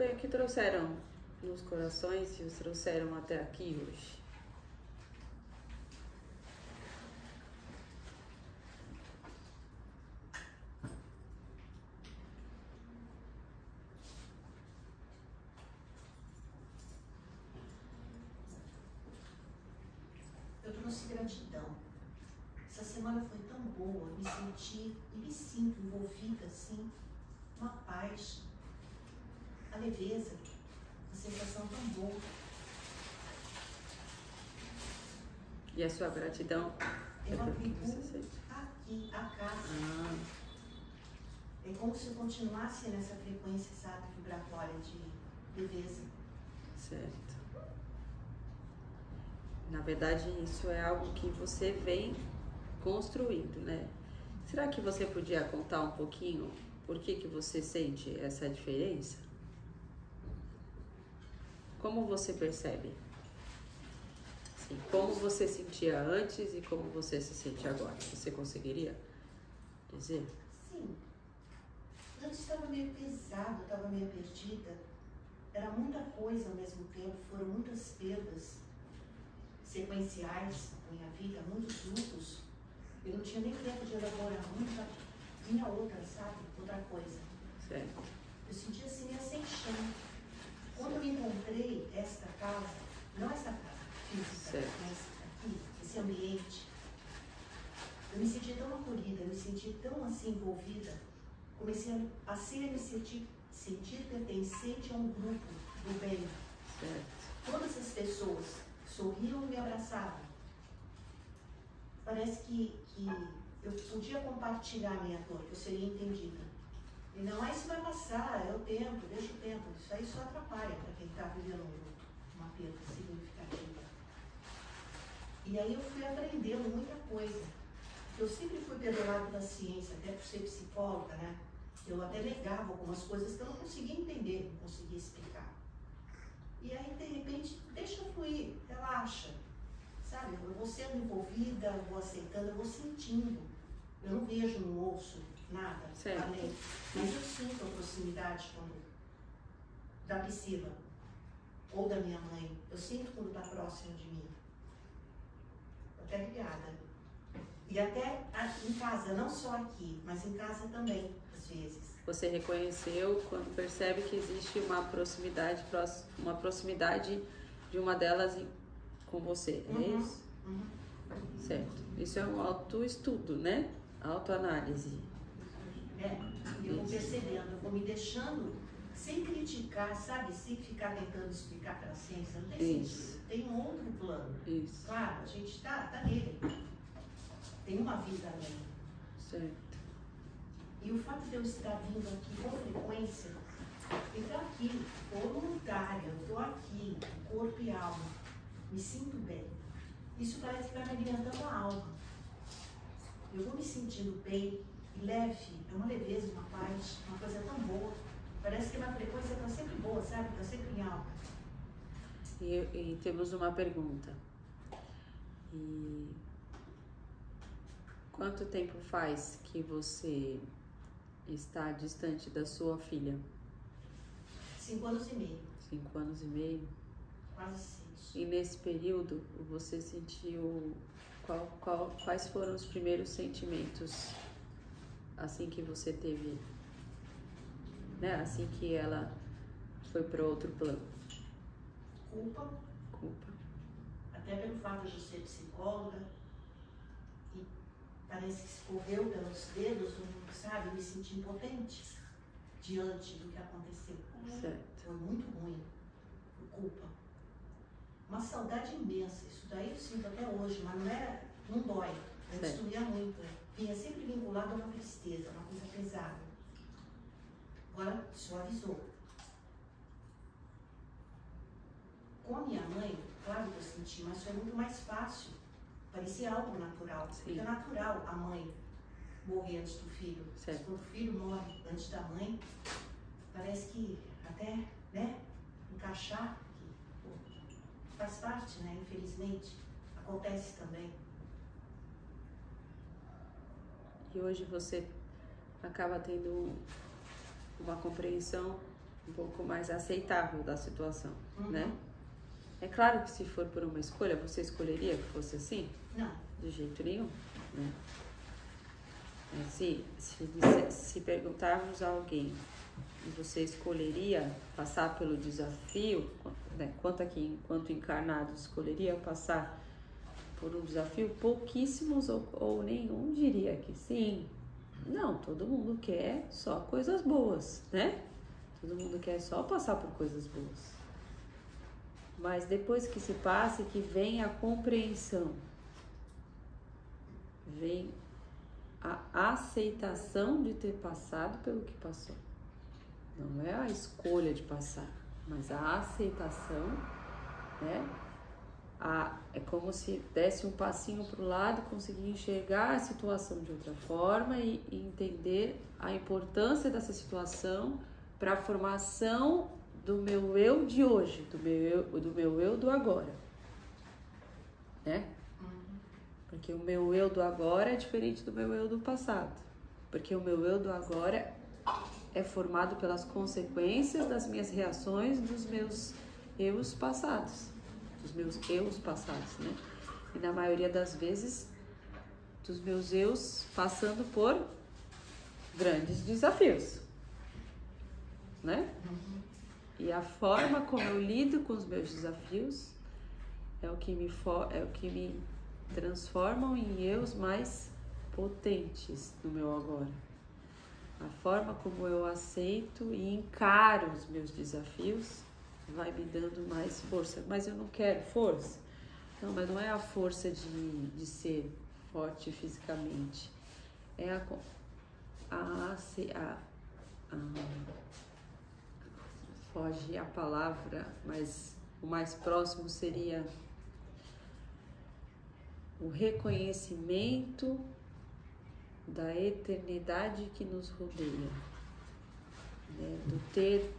bem, o que trouxeram nos corações e os trouxeram até aqui hoje? Eu trouxe gratidão. Essa semana foi tão boa, me senti e me sinto envolvida assim, uma paz, a leveza, uma sensação tão boa. E a sua gratidão? Eu atribuo você sente? aqui, a casa. É como se eu continuasse nessa frequência, sabe, vibratória de leveza. Certo. Na verdade, isso é algo que você vem construindo, né? Será que você podia contar um pouquinho por que você sente essa diferença? Como você percebe? Assim, como você sentia antes e como você se sente agora? Você conseguiria dizer? Sim. Antes estava meio pesado, estava meio perdida. Era muita coisa ao mesmo tempo, foram muitas perdas sequenciais na minha vida, muitos lutos. Eu não tinha nem tempo de elaborar muita, vinha outra, sabe? Outra coisa. Certo. Eu sentia assim meio sem chão. Quando eu encontrei esta casa, não esta casa física, Certo. mas aqui, esse ambiente, eu me senti tão acolhida, eu me senti tão assim envolvida, comecei a me sentir pertencente a um grupo do bem. Certo. Todas as pessoas sorriam e me abraçavam. Parece que eu podia compartilhar a minha dor, que eu seria entendida. E não, isso vai passar, é o tempo, deixa o tempo. Isso aí só atrapalha para quem está vivendo um luto, uma perda significativa. E aí eu fui aprendendo muita coisa. Eu sempre fui pelo lado da ciência, até por ser psicóloga, né? Eu até negava algumas coisas que eu não conseguia entender, não conseguia explicar. E aí, de repente, deixa fluir, relaxa. Sabe, eu vou sendo envolvida, eu vou aceitando, eu vou sentindo. Eu não vejo, não ouço nada, além. Mas eu sinto a proximidade da Priscila ou da minha mãe. Eu sinto quando está próximo de mim. Até ligada. E até em casa, não só aqui, mas em casa também, às vezes. Você reconheceu quando percebe que existe uma proximidade de uma delas com você, é isso? Certo. Isso é um autoestudo, né? Autoanálise. E eu vou percebendo, eu vou me deixando sem criticar, sabe? Sem ficar tentando explicar pela ciência, não tem sentido. Tem um outro plano. Isso. Claro, a gente tá nele. Tem uma vida além. Certo. E o fato de eu estar vindo aqui com frequência, eu estou aqui, voluntária, eu estou aqui, corpo e alma, me sinto bem. Isso parece que vai me alimentando a alma. Eu vou me sentindo bem, leve, é uma leveza, uma paz, uma coisa tão boa. Parece que a minha frequência está sempre boa, sabe? Está sempre em alta. E temos uma pergunta. E quanto tempo faz que você está distante da sua filha? 5 anos e meio. 5 anos e meio? Quase 6. E nesse período você sentiu quais foram os primeiros sentimentos assim que você teve, né? Assim que ela foi para outro plano? Culpa. Até pelo fato de eu ser psicóloga. E parece que escorreu pelos dedos, sabe? Eu me senti impotente diante do que aconteceu. Certo. Foi muito ruim. Foi culpa. Uma saudade imensa. Isso daí eu sinto até hoje, mas não dói. Antes doía muito. Vinha sempre vinculado a uma tristeza, uma coisa pesada. Agora suavizou. Com a minha mãe, claro que eu senti, mas foi muito mais fácil. Parecia algo natural. Sim. Porque é natural a mãe morrer antes do filho. Certo. Quando o filho morre antes da mãe, parece que até, né, encaixar, que faz parte, né, infelizmente, acontece também. E hoje você acaba tendo uma compreensão um pouco mais aceitável da situação, né? É claro que se for por uma escolha, você escolheria que fosse assim? Não. De jeito nenhum, né? Se perguntarmos a alguém, você escolheria passar pelo desafio, né? Enquanto encarnado, escolheria passar por um desafio? Pouquíssimos ou nenhum diria que sim. Não, todo mundo quer só coisas boas, né? Todo mundo quer só passar por coisas boas. Mas depois que se passa, que vem a compreensão, vem a aceitação de ter passado pelo que passou. Não é a escolha de passar, mas a aceitação, né? É como se desse um passinho para o lado, conseguir enxergar a situação de outra forma e entender a importância dessa situação para a formação do meu eu de hoje, do meu eu do agora, né? Porque o meu eu do agora é diferente do meu eu do passado, porque o meu eu do agora é formado pelas consequências das minhas reações dos meus eus passados, né? E na maioria das vezes, dos meus eus passando por grandes desafios, né? E a forma como eu lido com os meus desafios é o que me transformam em eus mais potentes no meu agora. A forma como eu aceito e encaro os meus desafios vai me dando mais força. Mas eu não quero força. Não, mas não é a força de ser forte fisicamente. É foge a palavra, mas o mais próximo seria o reconhecimento da eternidade que nos rodeia, né? Do ter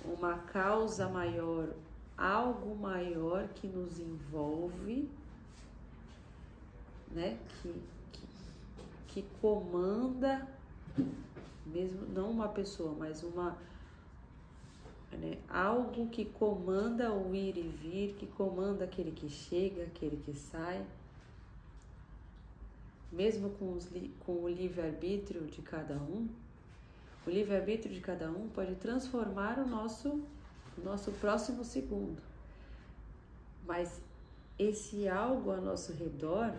uma causa maior, algo maior que nos envolve, né? Que comanda, mesmo não uma pessoa, mas né? Algo que comanda o ir e vir, que comanda aquele que chega, aquele que sai. Mesmo com o livre-arbítrio de cada um, o livre-arbítrio de cada um pode transformar o nosso próximo segundo. Mas esse algo ao nosso redor,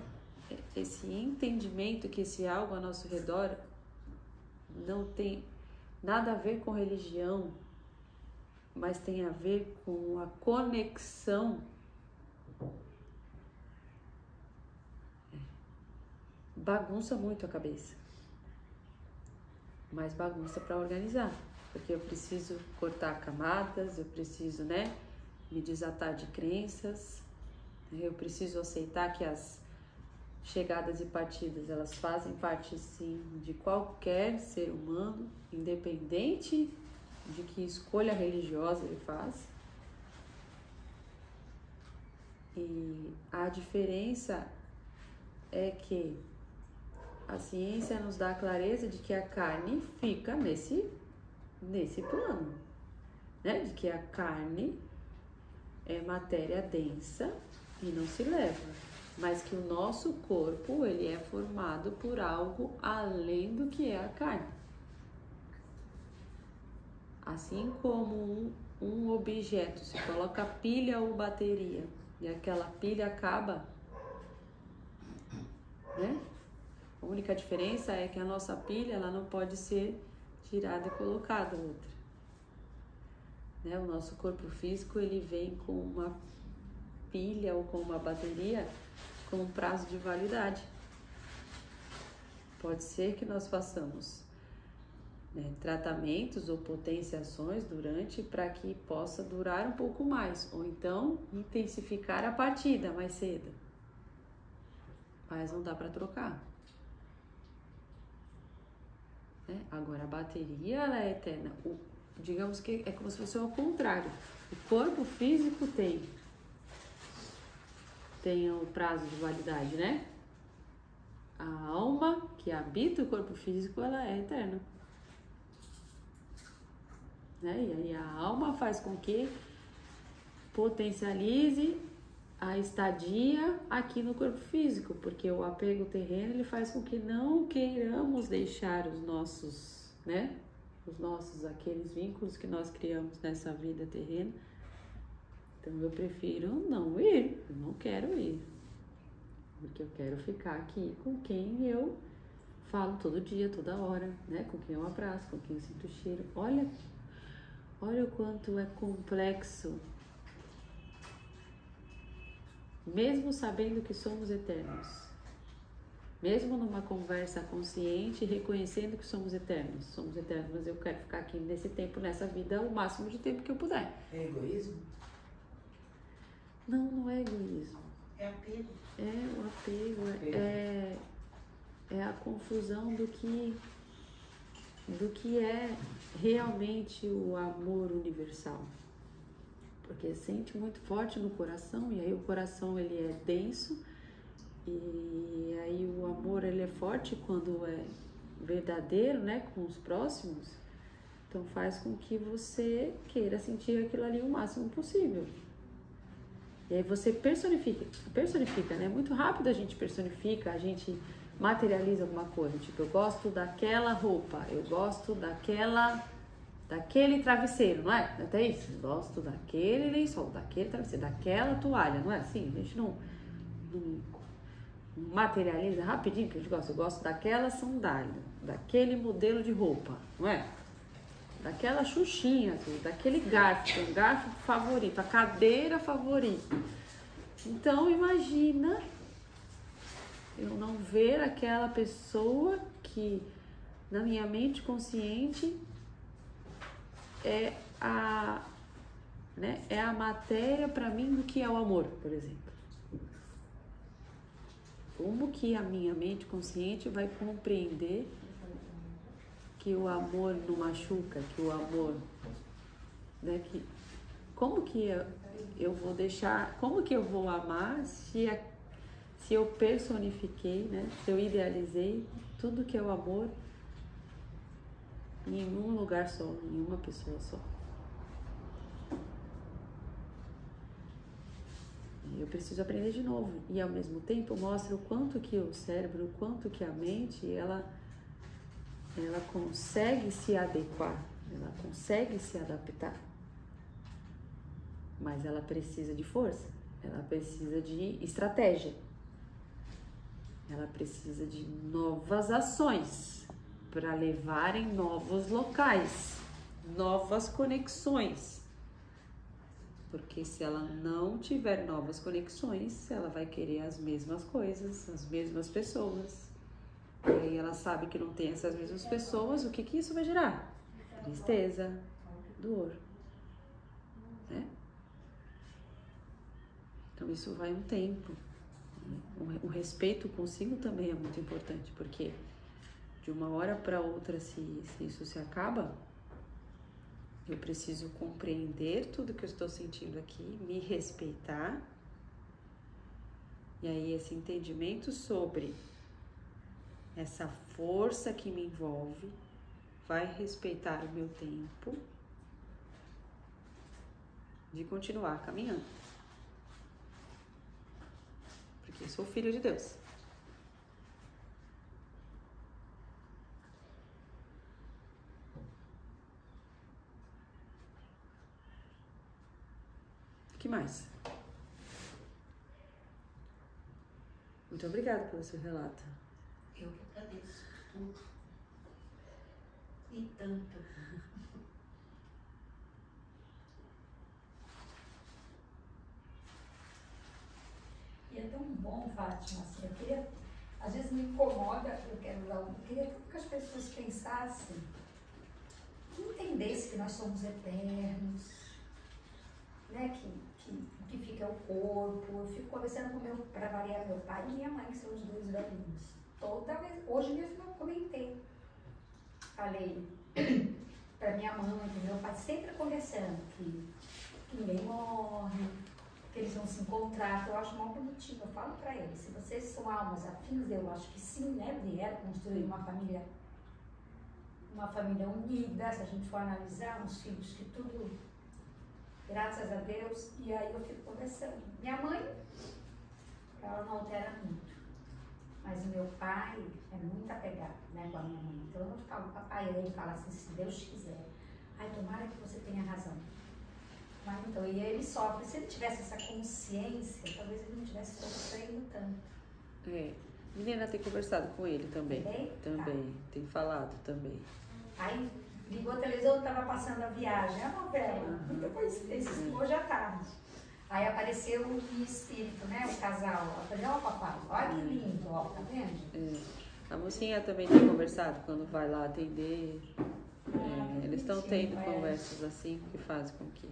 esse entendimento que esse algo ao nosso redor não tem nada a ver com religião, mas tem a ver com a conexão. Bagunça muito a cabeça, mas bagunça para organizar, porque eu preciso cortar camadas, eu preciso, né, me desatar de crenças, eu preciso aceitar que as chegadas e partidas, elas fazem parte, sim, de qualquer ser humano, independente de que escolha religiosa ele faz. E a diferença é que a ciência nos dá a clareza de que a carne fica nesse plano, né? De que a carne é matéria densa e não se leva, mas que o nosso corpo, ele é formado por algo além do que é a carne. Assim como um objeto, se coloca pilha ou bateria e aquela pilha acaba, né? A única diferença é que a nossa pilha, ela não pode ser tirada e colocada outra, né? O nosso corpo físico, ele vem com uma pilha ou com uma bateria com um prazo de validade. Pode ser que nós façamos, né, tratamentos ou potenciações durante para que possa durar um pouco mais, ou então intensificar a partida mais cedo. Mas não dá para trocar. Né? Agora, a bateria, ela é eterna. Digamos que é como se fosse ao contrário. O corpo físico tem o prazo de validade, né? A alma que habita o corpo físico, ela é eterna. né? E aí a alma faz com que potencialize a estadia aqui no corpo físico, porque o apego terreno ele faz com que não queiramos deixar os nossos, né? Aqueles vínculos que nós criamos nessa vida terrena. Então eu prefiro não ir, eu não quero ir, porque eu quero ficar aqui com quem eu falo todo dia, toda hora, né? Com quem eu abraço, com quem eu sinto o cheiro. Olha o quanto é complexo, mesmo sabendo que somos eternos, mesmo numa conversa consciente, reconhecendo que somos eternos, mas eu quero ficar aqui nesse tempo, nessa vida, o máximo de tempo que eu puder. É egoísmo? Não é egoísmo. É apego. É o apego, é a confusão do que é realmente o amor universal. Porque sente muito forte no coração, e aí o coração ele é denso, e aí o amor ele é forte quando é verdadeiro, né, com os próximos. Então faz com que você queira sentir aquilo ali o máximo possível. E aí você personifica, né? Muito rápido a gente personifica, a gente materializa alguma coisa. Tipo, eu gosto daquela roupa, eu gosto daquele travesseiro, não é? Até isso, eu gosto daquele lençol, daquele travesseiro, daquela toalha, não é assim? A gente não materializa rapidinho que a gente gosta. Eu gosto daquela sandália, daquele modelo de roupa, não é? Daquela xuxinha, daquele garfo, um garfo favorito, a cadeira favorita. Então imagina eu não ver aquela pessoa que na minha mente consciente é a matéria para mim do que é o amor, por exemplo. Como que a minha mente consciente vai compreender que o amor não machuca, que o amor, né, como que eu vou deixar, como que eu vou amar se eu personifiquei, né, se eu idealizei tudo que é o amor em um lugar só, em uma pessoa só. Eu preciso aprender de novo e ao mesmo tempo mostra o quanto que o cérebro, o quanto que a mente, ela consegue se adequar, ela consegue se adaptar, mas ela precisa de força, ela precisa de estratégia, ela precisa de novas ações para levar em novos locais, novas conexões, porque se ela não tiver novas conexões, ela vai querer as mesmas coisas, as mesmas pessoas. E aí ela sabe que não tem essas mesmas pessoas, o que isso vai gerar? Tristeza, dor, né? Então isso vai um tempo. O respeito consigo também é muito importante, porque de uma hora para outra, se isso se acaba, eu preciso compreender tudo que eu estou sentindo aqui, me respeitar, e aí esse entendimento sobre essa força que me envolve vai respeitar o meu tempo de continuar caminhando. Porque eu sou filho de Deus. O que mais? Muito obrigada pelo seu relato. Eu que agradeço tudo. E tanto. E é tão bom, Fátima, assim, eu queria, às vezes me incomoda, eu queria que as pessoas pensassem, que entendessem que nós somos eternos, né, que fica o corpo. Eu fico conversando para variar meu pai e minha mãe, que são os dois velhinhos. Toda vez, hoje mesmo eu comentei, falei para minha mãe, para meu pai, sempre conversando que ninguém morre, que eles vão se encontrar, que eu acho mal bonitinho. Eu falo para eles, se vocês são almas afins, eu acho que sim, né, vieram construir uma família uma família unida, se a gente for analisar, uns filhos que tudo, graças a Deus, e aí eu fico conversando. Minha mãe, ela não altera muito, mas o meu pai é muito apegado, né, com a minha mãe. Então eu falo, papai, ele fala assim, se Deus quiser, ai, tomara que você tenha razão. Mas então, e ele sofre, se ele tivesse essa consciência, talvez ele não tivesse sofrendo tanto. É. Menina tem conversado com ele também. Também, Tá. tem falado também. Aí ligou a televisão, estava passando a viagem, a novela, muita coincidência, hoje à tarde. Aí apareceu o espírito, né, o casal. Eu falei, ó papai, olha que lindo, ó, tá vendo? A mocinha também tem conversado quando vai lá atender. Eles estão tendo conversas assim que fazem com que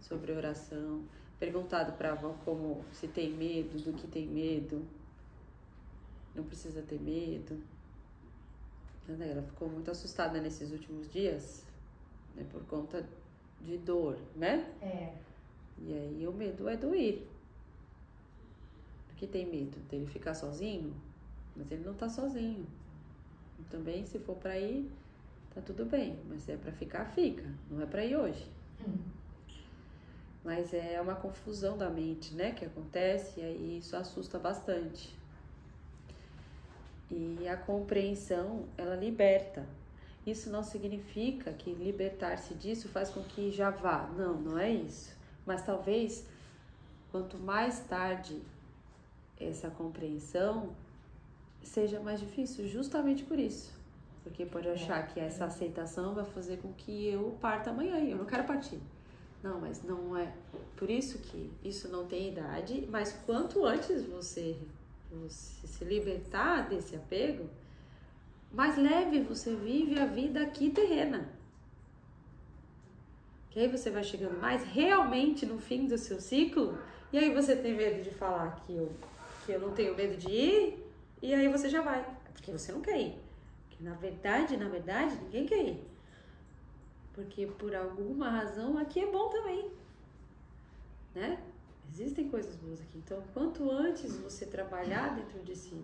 sobre oração. Perguntado pra avó como se tem medo, do que tem medo. Não precisa ter medo. Ela ficou muito assustada nesses últimos dias, né, por conta de dor, né? E aí o medo é do ir. Porque tem medo dele ficar sozinho, mas ele não tá sozinho. E também, se for pra ir, tá tudo bem. Mas se é pra ficar, fica. Não é pra ir hoje. Mas é uma confusão da mente, né, que acontece, e aí isso assusta bastante. E a compreensão, ela liberta. Isso não significa que libertar-se disso faz com que já vá. Não, não é isso. Mas talvez, quanto mais tarde essa compreensão, seja mais difícil, justamente por isso. Porque pode achar que essa aceitação vai fazer com que eu parta amanhã. Eu não quero partir. Não, mas não é. Por isso que isso não tem idade, mas quanto antes você se libertar desse apego, mais leve você vive a vida aqui terrena. Que aí você vai chegando mais realmente no fim do seu ciclo, e aí você tem medo de falar que eu não tenho medo de ir, e aí você já vai, porque você não quer ir. Porque na verdade, ninguém quer ir. Porque por alguma razão aqui é bom também, né? Existem coisas boas aqui. Então, quanto antes você trabalhar dentro de si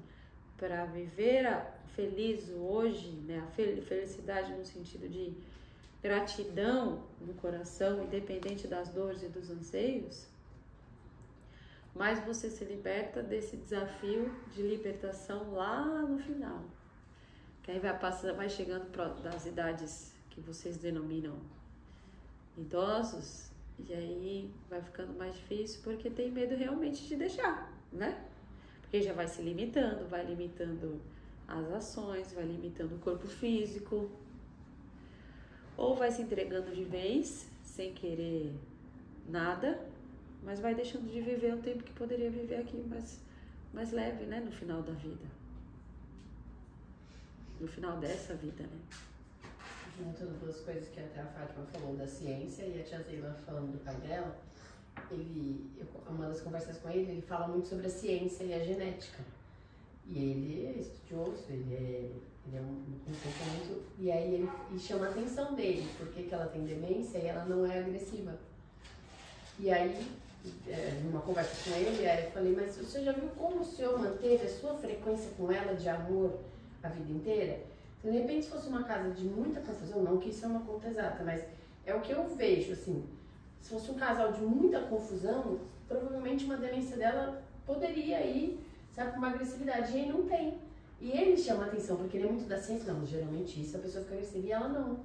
para viver feliz hoje, né? A felicidade no sentido de gratidão no coração, independente das dores e dos anseios, mais você se liberta desse desafio de libertação lá no final. Que aí vai chegando das idades que vocês denominam idosos, e aí vai ficando mais difícil porque tem medo realmente de deixar, né? Porque já vai se limitando, vai limitando as ações, vai limitando o corpo físico, ou vai se entregando de vez, sem querer nada, mas vai deixando de viver o tempo que poderia viver aqui mais leve, né? No final da vida. No final dessa vida, né? Juntando duas coisas que até a Fátima falou da ciência e a tia Zeila falando do pai dela, uma das conversas com ele fala muito sobre a ciência e a genética. E ele é estudioso, ele é um conceito. E aí ele chama a atenção dele, porque ela tem demência e ela não é agressiva. E aí, numa conversa com ele, eu falei, mas você já viu como o senhor manteve a sua frequência com ela de amor a vida inteira? De repente, se fosse uma casa de muita confusão, não que isso é uma conta exata, mas é o que eu vejo, assim. Se fosse um casal de muita confusão, provavelmente uma demência dela poderia ir, sabe, com uma agressividade. E ele não tem. E ele chama a atenção, porque ele é muito da ciência. Não, geralmente isso, a pessoa fica agressiva. E ela não.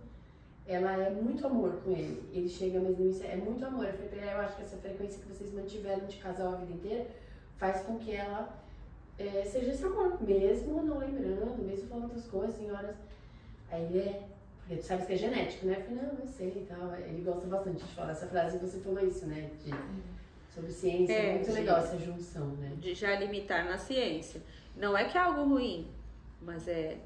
Ela é muito amor com ele. Ele chega, mas demência é muito amor. Eu falei pra ele, eu acho que essa frequência que vocês mantiveram de casal a vida inteira faz com que ela... seja esse amor, mesmo não lembrando, mesmo falando outras coisas em horas. Aí porque tu sabes que é genético, né? Eu falei, não, eu sei e tal. Ele gosta bastante de falar essa frase e você falou isso, né? Sobre ciência, é muito legal essa junção, né? De já limitar na ciência. Não é que é algo ruim, mas é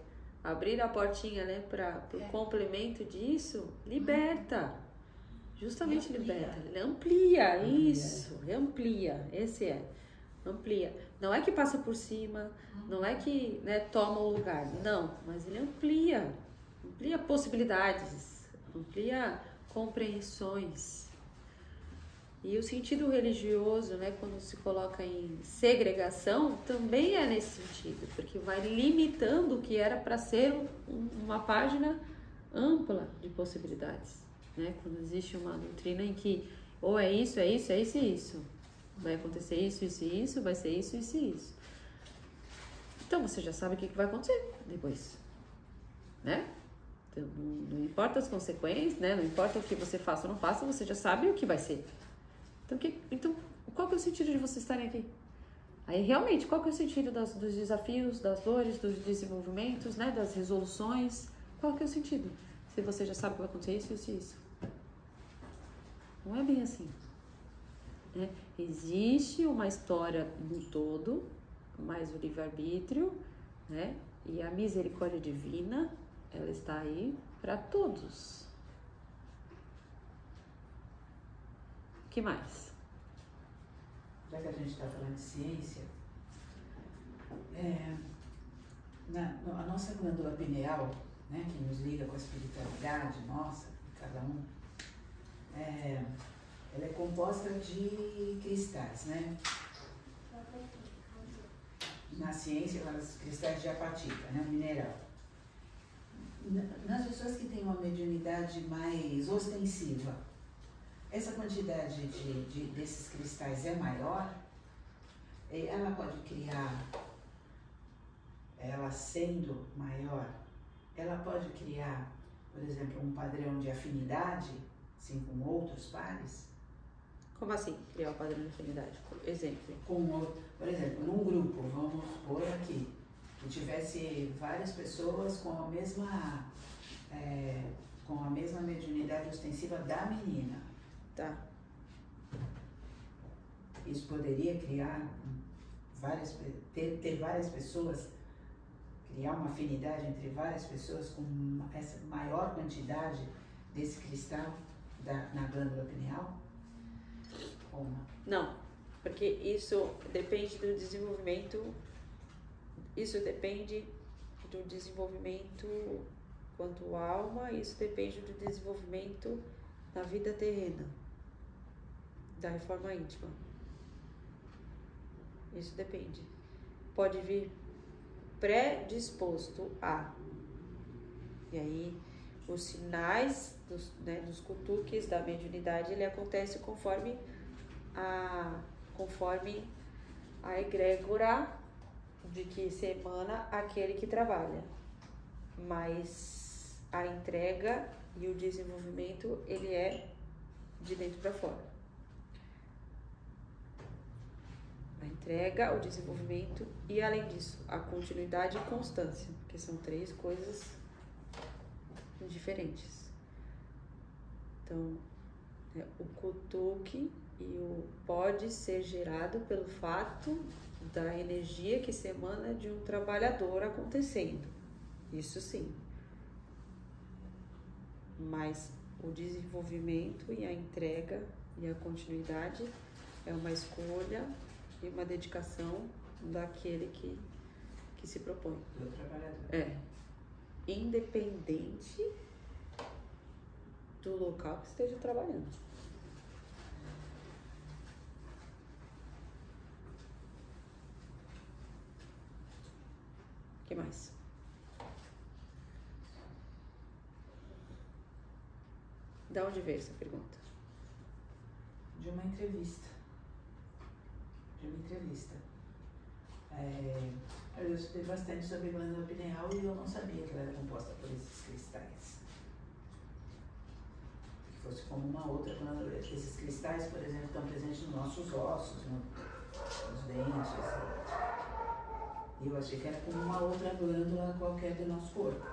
abrir a portinha, né? Para o complemento disso, liberta. Justamente liberta. Ele amplia isso, amplia. Esse é. Amplia. Não é que passa por cima, não é que, né, toma o lugar, não, mas ele amplia possibilidades, amplia compreensões. E o sentido religioso, né, quando se coloca em segregação, também é nesse sentido, porque vai limitando o que era para ser uma página ampla de possibilidades, né? Quando existe uma doutrina em que ou é isso, é isso, é isso e isso. Vai acontecer isso, isso e isso, vai ser isso, isso e isso. Então você já sabe o que vai acontecer depois, né? Então, não importa as consequências, né? Não importa o que você faça ou não faça, você já sabe o que vai ser. Então qual que é o sentido de vocês estarem aqui? Aí realmente, qual que é o sentido dos desafios, das dores, dos desenvolvimentos, né? Das resoluções? Qual que é o sentido? Se você já sabe que vai acontecer isso, isso e isso. Não é bem assim, né? Existe uma história no todo, mais o livre-arbítrio, né? E a misericórdia divina, ela está aí para todos. O que mais? Já que a gente está falando de ciência, a nossa glândula pineal, né, que nos liga com a espiritualidade nossa, cada um, ela é composta de cristais, né? Na ciência, os cristais de apatita, né, um mineral. Nas pessoas que têm uma mediunidade mais ostensiva, essa quantidade desses cristais é maior, ela pode criar, ela sendo maior, ela pode criar, por exemplo, um padrão de afinidade, assim, com outros pares? Como assim, criar o padrão de afinidade? Exemplo. Por exemplo, num grupo, vamos supor aqui, que tivesse várias pessoas com a mesma mediunidade ostensiva da menina. Tá. Isso poderia criar ter várias pessoas, criar uma afinidade entre várias pessoas com essa maior quantidade desse cristal na glândula pineal? Ou não? Não, porque isso depende do desenvolvimento, quanto alma, isso depende do desenvolvimento na vida terrena, da reforma íntima. Isso depende. Pode vir predisposto a. E aí, os sinais dos cutuques da mediunidade, ele acontece conforme a egrégora de que se emana aquele que trabalha. Mas a entrega e o desenvolvimento, ele é de dentro para fora. A entrega, o desenvolvimento e, além disso, a continuidade e constância, que são 3 coisas diferentes. Então, o cutuque pode ser gerado pelo fato da energia que se emana de um trabalhador acontecendo. Isso sim. Mas o desenvolvimento e a entrega e a continuidade é uma escolha e uma dedicação daquele que se propõe. Do trabalhador. É. Independente do local que esteja trabalhando. O que mais? Da onde veio essa pergunta? De uma entrevista. Eu estudei bastante sobre glândula pineal e eu não sabia que ela era composta por esses cristais. Que fosse como uma outra glândula. Esses cristais, por exemplo, estão presentes nos nossos ossos, nos dentes. E eu achei que era como uma outra glândula qualquer do nosso corpo.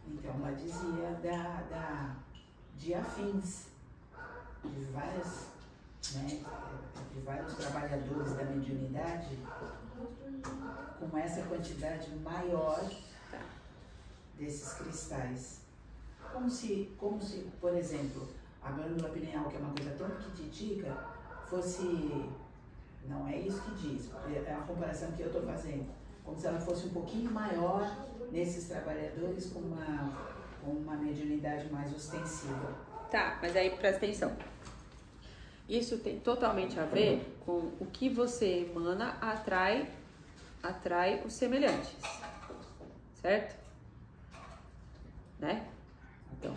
Então, ela dizia de afins, de vários trabalhadores da mediunidade com essa quantidade maior desses cristais. Como se, por exemplo, a glândula pineal, que é uma coisa tão pequititica, fosse... Não é isso que diz, é a comparação que eu estou fazendo. Como se ela fosse um pouquinho maior nesses trabalhadores com uma mediunidade mais ostensiva. Tá, mas aí presta atenção. Isso tem totalmente a ver com o que você emana atrai os semelhantes, certo? né? Então,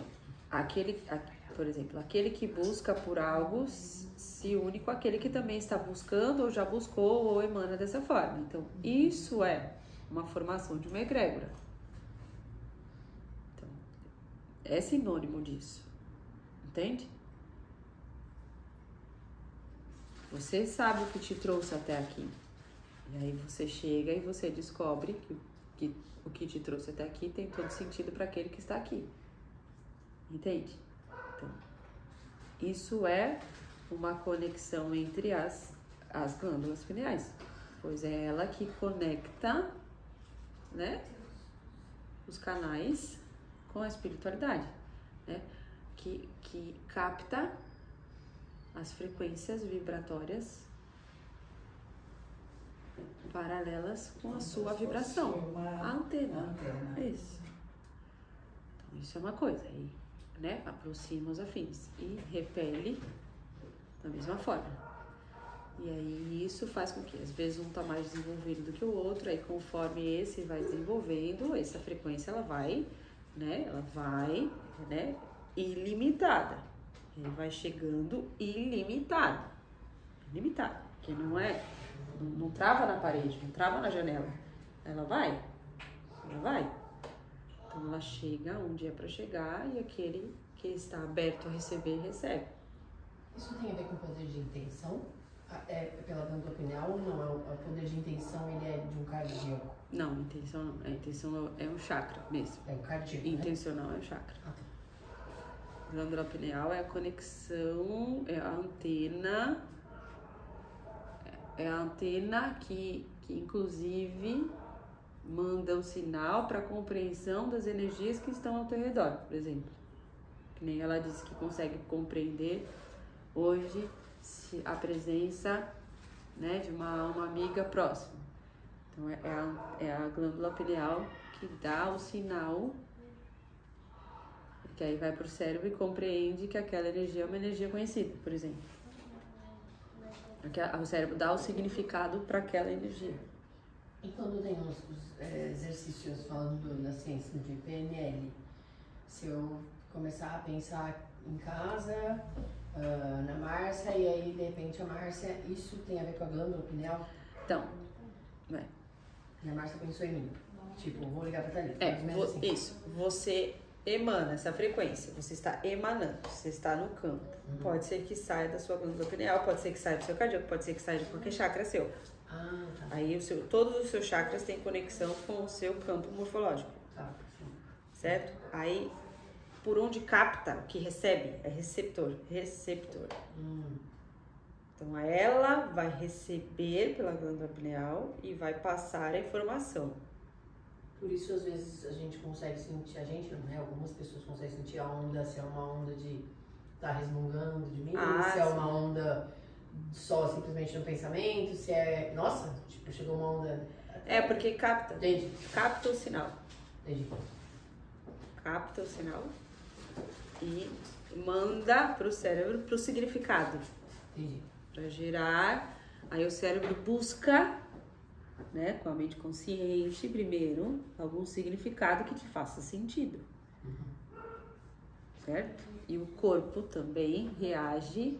por exemplo, aquele que busca por algo se une com aquele que também está buscando ou já buscou ou emana dessa forma. Então, isso é uma formação de uma egrégora. Então, é sinônimo disso. Entende? Você sabe o que te trouxe até aqui. E aí você chega e você descobre que o que te trouxe até aqui tem todo sentido para aquele que está aqui. Entende? Então, isso é uma conexão entre as glândulas pineais, pois é ela que conecta, né, os canais com a espiritualidade, né, que capta as frequências vibratórias paralelas com a sua vibração, a antena. Isso. Então, isso é uma coisa, aí, né, aproxima os afins e repele da mesma forma. E aí isso faz com que às vezes um tá mais desenvolvido do que o outro, aí conforme esse vai desenvolvendo, essa frequência ela vai, né, ilimitada. Ele vai chegando ilimitada, que não trava na parede, não trava na janela, ela vai. Então ela chega onde é para chegar e aquele que está aberto a receber, recebe. Isso tem a ver com o poder de intenção? É pela glândula pineal ou não? O poder de intenção ele é de um cardíaco? Não, intenção não. A intenção é um chakra mesmo. É o cardíaco, intencional, né? É o chakra. Ah, tá. Glândula pineal é a conexão, é a antena que inclusive manda um sinal para a compreensão das energias que estão ao teu redor, por exemplo. Que nem ela disse que consegue compreender hoje a presença, né, de uma amiga próxima. Então é a glândula pineal que dá o sinal, que aí vai para o cérebro e compreende que aquela energia é uma energia conhecida, por exemplo. O cérebro dá o significado para aquela energia. E quando tem os exercícios falando da ciência de PNL, se eu começar a pensar em casa, na Márcia, e aí de repente a Márcia, isso tem a ver com a glândula pineal? Então, E a Márcia pensou em mim. Tipo, vou ligar pra Thalita. Assim. Isso. Você emana essa frequência, você está emanando, você está no campo. Uhum. Pode ser que saia da sua glândula pineal, pode ser que saia do seu cardíaco, pode ser que saia de qualquer chakra seu. Ah, tá. Aí todos os seus chakras têm conexão com o seu campo morfológico. Tá, sim. Certo? Aí, por onde capta, o que recebe, é receptor. Então, ela vai receber pela glândula pineal e vai passar a informação. Por isso, às vezes, a gente consegue sentir, algumas pessoas conseguem sentir a onda, se é uma onda de estar resmungando de mim, se é uma onda só simplesmente no pensamento, se é... Nossa, tipo, chegou uma onda... Porque capta. Entendi. Capta o sinal. Entendi. Capta o sinal e manda para o cérebro pro significado. Entendi. Para gerar, aí o cérebro busca, né, com a mente consciente primeiro, algum significado que te faça sentido. Certo? E o corpo também reage,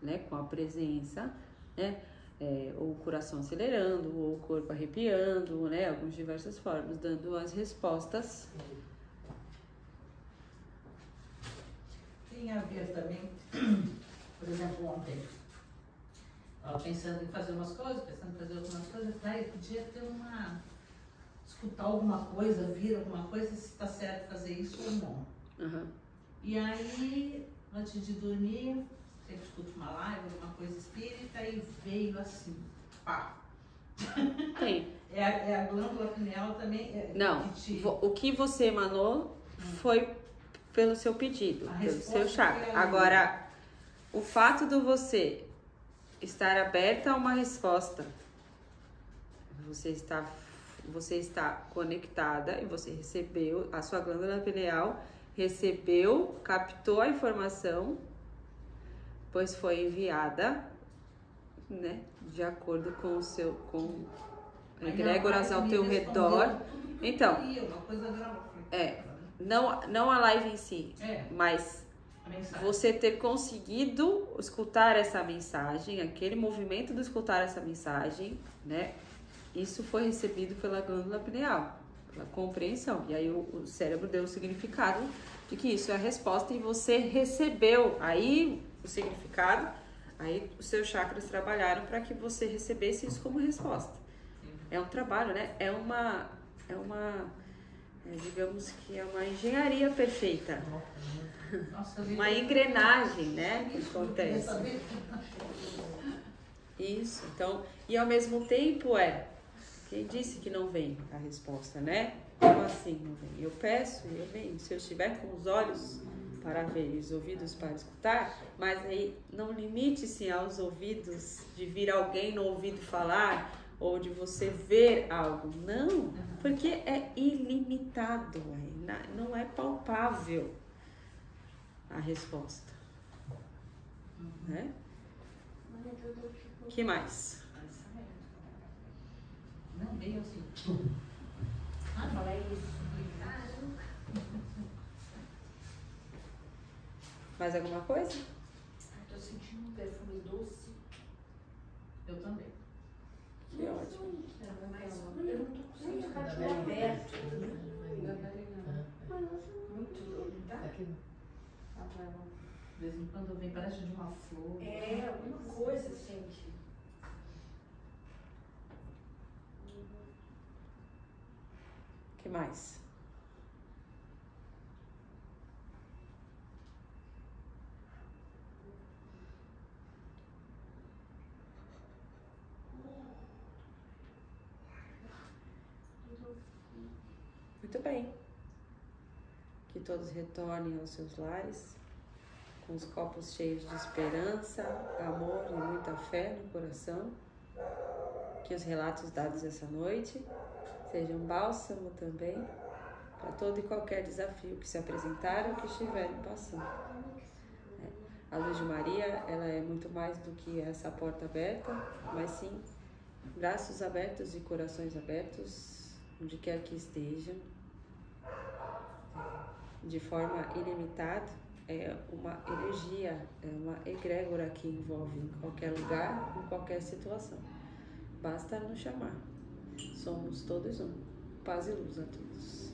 né, com a presença, né, ou o coração acelerando, ou o corpo arrepiando, né, algumas diversas formas, dando as respostas. Tem a ver também, por exemplo, ontem, estava pensando em fazer umas coisas, pensando em fazer algumas coisas, eu podia ter escutar alguma coisa, ouvir alguma coisa, se está certo fazer isso ou não. Uhum. E aí, antes de dormir, sempre escuto uma live, alguma coisa espírita, e veio assim, pá. Tem. É a glândula pineal também? Não, o que você emanou foi pelo seu pedido, pelo seu chakra. Agora, o fato de você estar aberta a uma resposta, você está conectada e você recebeu, a sua glândula pineal recebeu, captou a informação, pois foi enviada, né, de acordo com egrégoras ao teu redor. Então, não a live em si, mas você ter conseguido escutar essa mensagem, aquele movimento de escutar essa mensagem, né? Isso foi recebido pela glândula pineal, pela compreensão. E aí o cérebro deu o significado de que isso é a resposta e você recebeu aí o significado, aí os seus chakras trabalharam para que você recebesse isso como resposta. É um trabalho, né? Digamos que é uma engenharia perfeita. Nossa, Uma engrenagem, né? Que acontece. Isso, então, e ao mesmo tempo quem disse que não vem a resposta, né? Como assim não vem? Eu peço e eu venho. Se eu estiver com os olhos para ver e os ouvidos para escutar, mas aí não limite-se aos ouvidos de vir alguém no ouvido falar ou de você ver algo. Não, porque é ilimitado, não é palpável a resposta. Né? Que mais? Não, meio assim. Fala isso. Mais alguma coisa? Tô sentindo um perfume doce. Eu também. Que ótimo. Mas eu não tô conseguindo ficar de olho aberto. Muito doido, tá? De vez em quando vem, parece de uma flor. É, alguma coisa assim. Que mais? Muito bem. Que todos retornem aos seus lares com os copos cheios de esperança, amor e muita fé no coração. Que os relatos dados essa noite sejam bálsamo também para todo e qualquer desafio que se apresentar ou que estiverem passando. A luz de Maria, ela é muito mais do que essa porta aberta, mas sim braços abertos e corações abertos, onde quer que estejam, de forma ilimitada. É uma energia, é uma egrégora que envolve em qualquer lugar, em qualquer situação. Basta nos chamar. Somos todos um. Paz e luz a todos.